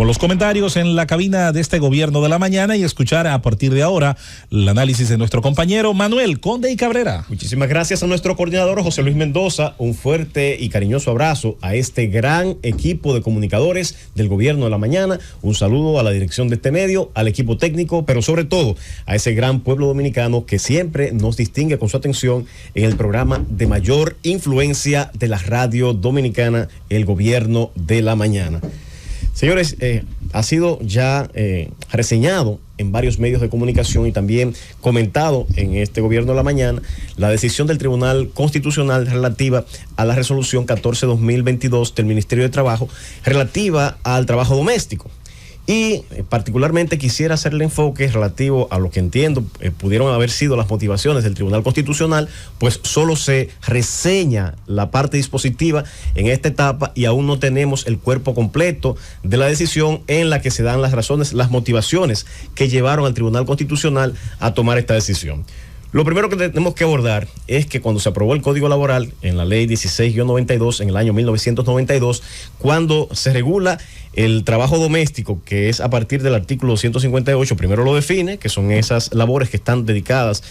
con los comentarios en la cabina de este Gobierno de la Mañana y escuchar a partir de ahora el análisis de nuestro compañero Manuel Conde y Cabrera. Muchísimas gracias a nuestro coordinador José Luis Mendoza. Un fuerte y cariñoso abrazo a este gran equipo de comunicadores del Gobierno de la Mañana. Un saludo a la dirección de este medio, al equipo técnico, pero sobre todo a ese gran pueblo dominicano que siempre nos distingue con su atención en el programa de mayor influencia de la radio dominicana, el Gobierno de la Mañana. Señores, ha sido ya reseñado en varios medios de comunicación y también comentado en este Gobierno de la Mañana la decisión del Tribunal Constitucional relativa a la resolución 14/2022 del Ministerio de Trabajo relativa al trabajo doméstico. Y particularmente quisiera hacerle enfoque relativo a lo que entiendo pudieron haber sido las motivaciones del Tribunal Constitucional, pues solo se reseña la parte dispositiva en esta etapa y aún no tenemos el cuerpo completo de la decisión en la que se dan las razones, las motivaciones que llevaron al Tribunal Constitucional a tomar esta decisión. Lo primero que tenemos que abordar es que cuando se aprobó el Código Laboral en la Ley 16-92 en el año 1992, cuando se regula el trabajo doméstico, que es a partir del artículo 258, primero lo define, que son esas labores que están dedicadas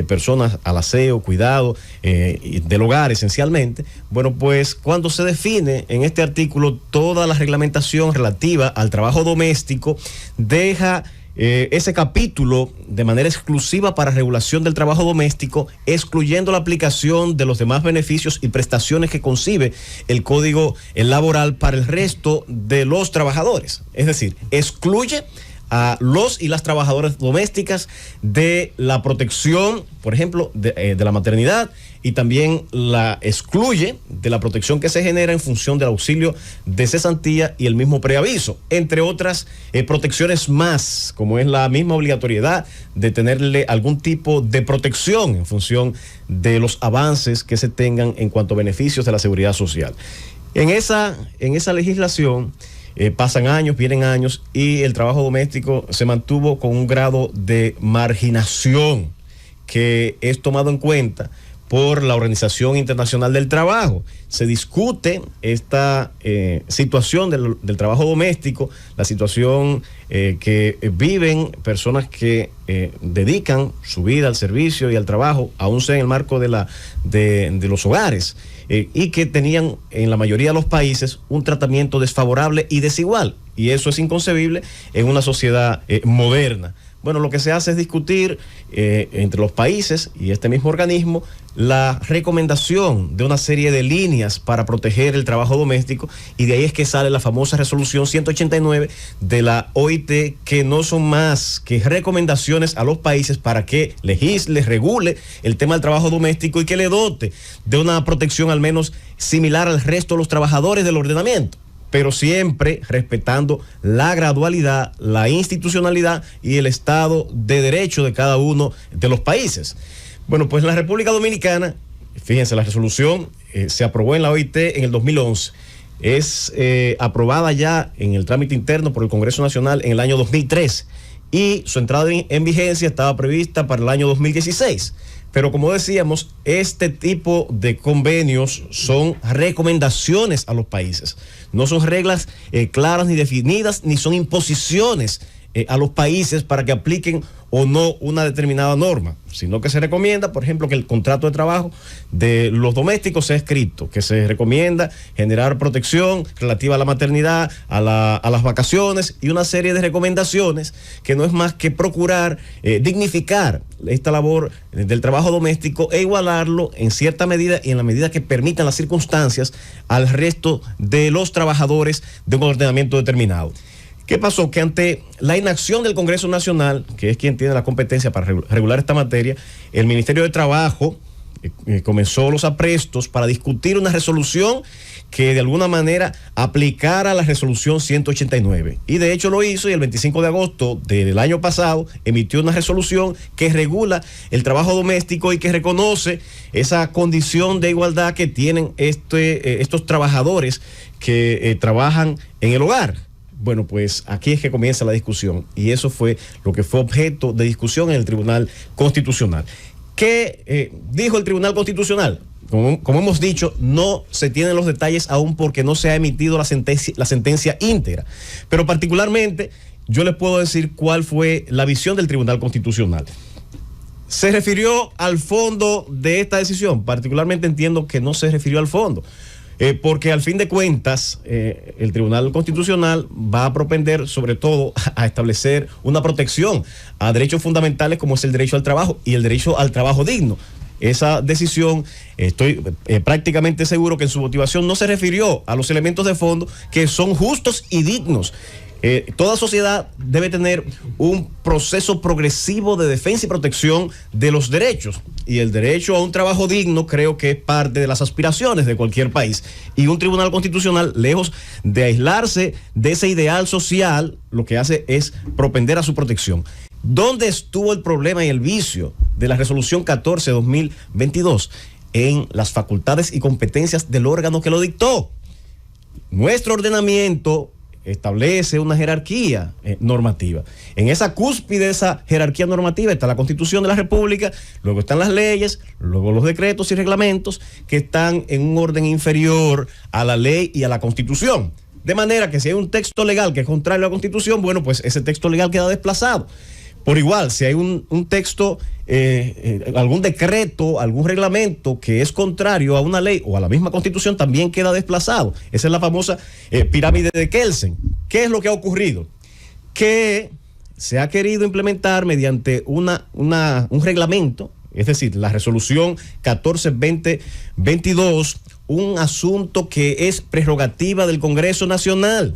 personas al aseo, cuidado del hogar esencialmente. Bueno, pues cuando se define en este artículo toda la reglamentación relativa al trabajo doméstico, deja ese capítulo de manera exclusiva para regulación del trabajo doméstico, excluyendo la aplicación de los demás beneficios y prestaciones que concibe el Código Laboral para el resto de los trabajadores. Es decir, excluye a los y las trabajadoras domésticas de la protección, por ejemplo, de la maternidad, y también la excluye de la protección que se genera en función del auxilio de cesantía y el mismo preaviso, entre otras protecciones más, como es la misma obligatoriedad de tenerle algún tipo de protección en función de los avances que se tengan en cuanto a beneficios de la seguridad social. En esa legislación pasan años, vienen años, y el trabajo doméstico se mantuvo con un grado de marginación que es tomado en cuenta por la Organización Internacional del Trabajo. Se discute esta situación del trabajo doméstico, la situación que viven personas que dedican su vida al servicio y al trabajo, aún sea en el marco de los hogares, y que tenían en la mayoría de los países un tratamiento desfavorable y desigual, y eso es inconcebible en una sociedad moderna. Bueno, lo que se hace es discutir entre los países y este mismo organismo la recomendación de una serie de líneas para proteger el trabajo doméstico, y de ahí es que sale la famosa resolución 189 de la OIT, que no son más que recomendaciones a los países para que legisle, regule el tema del trabajo doméstico y que le dote de una protección al menos similar al resto de los trabajadores del ordenamiento, pero siempre respetando la gradualidad, la institucionalidad y el Estado de Derecho de cada uno de los países. Bueno, pues en la República Dominicana, fíjense, la resolución se aprobó en la OIT en el 2011. Es aprobada ya en el trámite interno por el Congreso Nacional en el año 2003 y su entrada en vigencia estaba prevista para el año 2016. Pero como decíamos, este tipo de convenios son recomendaciones a los países. No son reglas claras ni definidas, ni son imposiciones a los países para que apliquen o no una determinada norma, sino que se recomienda, por ejemplo, que el contrato de trabajo de los domésticos sea escrito, que se recomienda generar protección relativa a la maternidad, a las vacaciones y una serie de recomendaciones que no es más que procurar dignificar esta labor del trabajo doméstico e igualarlo en cierta medida y en la medida que permitan las circunstancias al resto de los trabajadores de un ordenamiento determinado. ¿Qué pasó? Que ante la inacción del Congreso Nacional, que es quien tiene la competencia para regular esta materia, el Ministerio de Trabajo comenzó los aprestos para discutir una resolución que de alguna manera aplicara la resolución 189. Y de hecho lo hizo, y el 25 de agosto del año pasado emitió una resolución que regula el trabajo doméstico y que reconoce esa condición de igualdad que tienen estos trabajadores que trabajan en el hogar. Bueno, pues aquí es que comienza la discusión, y eso fue lo que fue objeto de discusión en el Tribunal Constitucional. ¿Qué dijo el Tribunal Constitucional? como hemos dicho, no se tienen los detalles aún porque no se ha emitido la sentencia íntegra. Pero particularmente yo les puedo decir cuál fue la visión del Tribunal Constitucional. ¿Se refirió al fondo de esta decisión? Particularmente entiendo que no se refirió al fondo. Porque al fin de cuentas el Tribunal Constitucional va a propender sobre todo a establecer una protección a derechos fundamentales como es el derecho al trabajo y el derecho al trabajo digno. Esa decisión, estoy prácticamente seguro que en su motivación no se refirió a los elementos de fondo que son justos y dignos. Toda sociedad debe tener un proceso progresivo de defensa y protección de los derechos. Y el derecho a un trabajo digno creo que es parte de las aspiraciones de cualquier país. Y un tribunal constitucional, lejos de aislarse de ese ideal social, lo que hace es propender a su protección. ¿Dónde estuvo el problema y el vicio de la resolución 14/2022? En las facultades y competencias del órgano que lo dictó. Nuestro ordenamiento establece una jerarquía normativa. En esa cúspide de esa jerarquía normativa está la Constitución de la República, luego están las leyes, luego los decretos y reglamentos que están en un orden inferior a la ley y a la Constitución. De manera que si hay un texto legal que es contrario a la Constitución, bueno, pues ese texto legal queda desplazado. Por igual, si hay un texto, algún decreto, algún reglamento que es contrario a una ley o a la misma Constitución, también queda desplazado. Esa es la famosa pirámide de Kelsen. ¿Qué es lo que ha ocurrido? Que se ha querido implementar mediante un reglamento, es decir, la resolución 14/2022, un asunto que es prerrogativa del Congreso Nacional.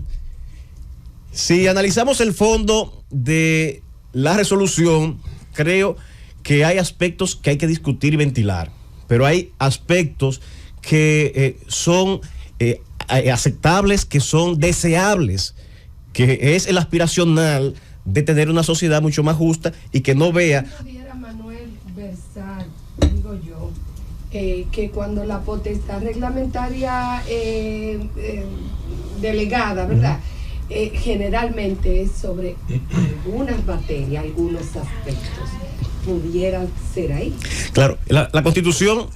Si analizamos el fondo de la resolución, creo que hay aspectos que hay que discutir y ventilar, pero hay aspectos que son aceptables, que son deseables, que es el aspiracional de tener una sociedad mucho más justa y que no vea... Manuel versar, digo yo, que cuando la potestad reglamentaria delegada, ¿verdad?, generalmente es sobre algunas materias, algunos aspectos, pudieran ser ahí. Claro, la Constitución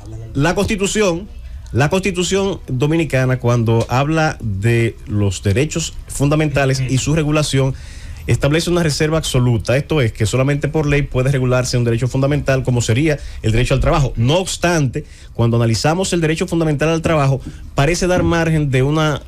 dominicana, cuando habla de los derechos fundamentales y su regulación, establece una reserva absoluta. Esto es que solamente por ley puede regularse un derecho fundamental como sería el derecho al trabajo. No obstante, cuando analizamos el derecho fundamental al trabajo, parece dar margen de una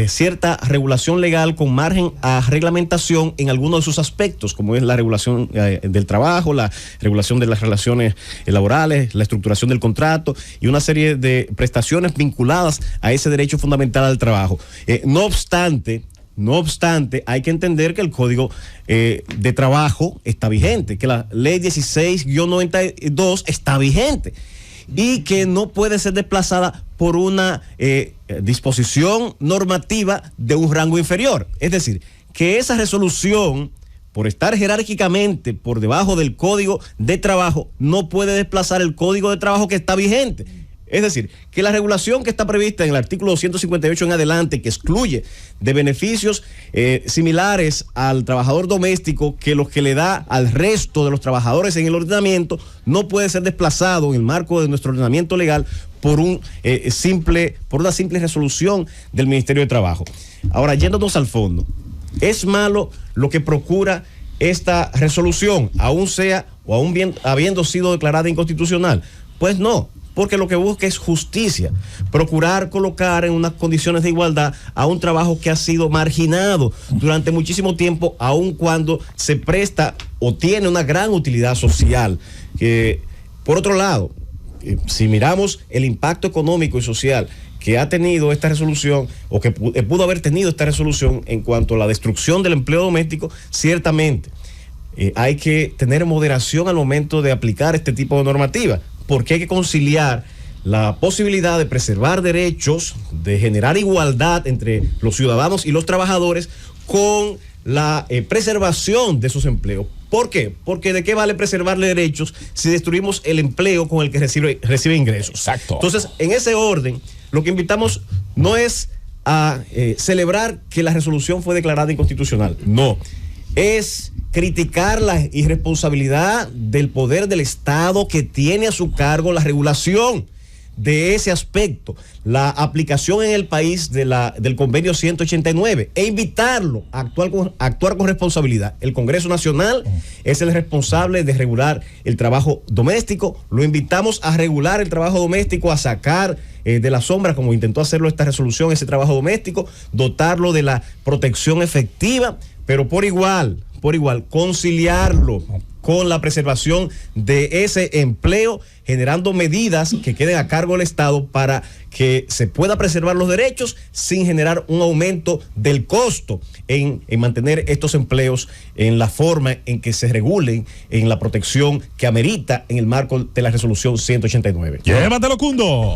cierta regulación legal con margen a reglamentación en algunos de sus aspectos, como es la regulación del trabajo, la regulación de las relaciones laborales, la estructuración del contrato y una serie de prestaciones vinculadas a ese derecho fundamental al trabajo. No obstante, hay que entender que el Código de Trabajo está vigente, que la Ley 16-92 está vigente y que no puede ser desplazada por una disposición normativa de un rango inferior. Es decir, que esa resolución, por estar jerárquicamente por debajo del Código de Trabajo, no puede desplazar el Código de Trabajo que está vigente. Es decir, que la regulación que está prevista en el artículo 258 en adelante, que excluye de beneficios similares al trabajador doméstico que los que le da al resto de los trabajadores en el ordenamiento, no puede ser desplazado en el marco de nuestro ordenamiento legal por una simple resolución del Ministerio de Trabajo. Ahora, yéndonos al fondo, ¿es malo lo que procura esta resolución, aún sea o aún bien habiendo sido declarada inconstitucional? Pues no, porque lo que busca es justicia, procurar colocar en unas condiciones de igualdad a un trabajo que ha sido marginado durante muchísimo tiempo, aun cuando se presta o tiene una gran utilidad social. Por otro lado, si miramos el impacto económico y social que ha tenido esta resolución, o que pudo haber tenido esta resolución en cuanto a la destrucción del empleo doméstico, ciertamente hay que tener moderación al momento de aplicar este tipo de normativa, porque hay que conciliar la posibilidad de preservar derechos, de generar igualdad entre los ciudadanos y los trabajadores con la preservación de esos empleos. ¿Por qué? Porque ¿de qué vale preservarle derechos si destruimos el empleo con el que recibe ingresos? Exacto. Entonces, en ese orden, lo que invitamos no es a celebrar que la resolución fue declarada inconstitucional, no, es criticar la irresponsabilidad del poder del Estado que tiene a su cargo la regulación de ese aspecto, la aplicación en el país del convenio 189 e invitarlo a actuar con responsabilidad. El Congreso Nacional es el responsable de regular el trabajo doméstico. Lo invitamos a regular el trabajo doméstico, a sacar de la sombra, como intentó hacerlo esta resolución, ese trabajo doméstico, dotarlo de la protección efectiva, pero por igual, conciliarlo con la preservación de ese empleo, generando medidas que queden a cargo del Estado para que se pueda preservar los derechos sin generar un aumento del costo en mantener estos empleos en la forma en que se regulen, en la protección que amerita en el marco de la resolución 189. Llévatelo, Cundo.